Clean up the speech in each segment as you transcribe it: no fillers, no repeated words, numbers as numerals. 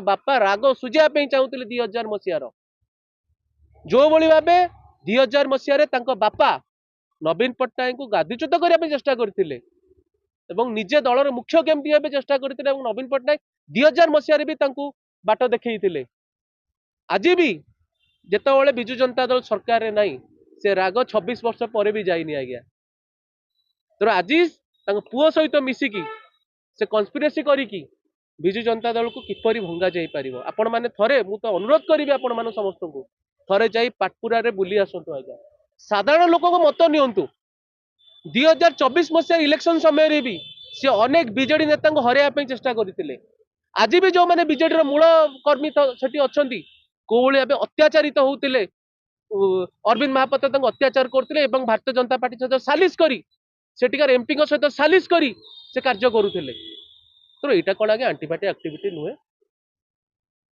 बापा राग सुझा चाहूले 2000 मसीहार जो भली भावे 2000 मसीह बापा नवीन पट्टनायक को गादीच्युत करने चेष्टा करते निजे दलर मुख्य केमती चेष्टा करते नवीन पट्टनायक 2000 मसीह भी बाट देखते आज भी जिते विजु जनता दल सरकार नहीं से राग 26 वर्ष पर भी जाइनी आज्ञा तो आज पुओ सहित मिसिकी से कन्स्पिरेसी करिकी विजु जनता दल को किपरि भंगा जाई परिबो आपण माने थरे मु तो अनुरोध करिवि आपण माने समस्त को थरे जाई पाटपुरा रे बुली आसंतु आज्ञा साधारण लोक को मत नियंतु 2024 मसीहा इलेक्शन समय रे भी से अनेक बीजेडी नेता को हराया चेष्टा करते आज भी जो मैंने बीजेडी मूल कर्मी सेठी अच्छी कोली अत्याचारित होते अरविंद महापात्र अत्याचार करते भारतीय जनता पार्टी सहित सालिश करी सेठिकार एमपी सहित सालिश करी से कार्य करुले तो यहाँ कौन आगे आंटी पार्टी एक्टिविटी नुहे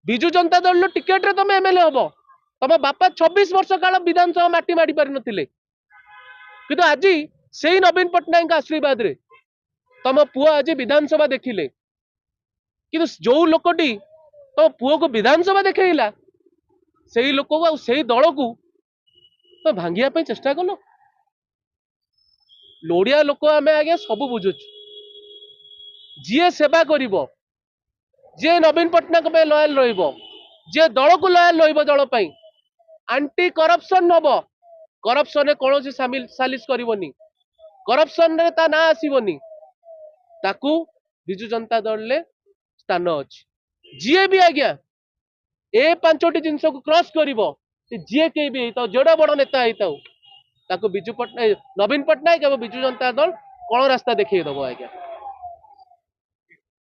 विजु जनता दल टिकेट रे तुम एमएलए हम तुम बापा 26 वर्ष काल विधानसभा माटी माड़ी पारि नथिले किंतु आज से नवीन पट्टनायक आशीर्वाद रे तुम पुओ आज विधानसभा देखिले कि जो लोकटी तुम पुओ को विधानसभा देखला से लोक को से दल को तो भांगिया चेष्टा कल लोड़िया लोक आम आज्ञा सब बुझुचु जी सेवा करिवो जे नवीन पट्टनायक पे लॉयल रहिबो जे दल को लॉयल रहिबो दल पई एंटी करप्शन हबो करप्शन रे कौन सालिश करिवोनी करप्शन रे ता ना आसीबोनी ताकू विजु जनता दल ले स्थान अछि जी भी आज्ञा ए पांचोटी जिनस को क्रॉस करिवो जी के भी हेता जेड़ा बड़ नेता हेताउ ताकू विजु पट्टनायक नवीन पट्टनायक एवं विजु जनता दल कौन रास्ता देखिए दबो आज्ञा।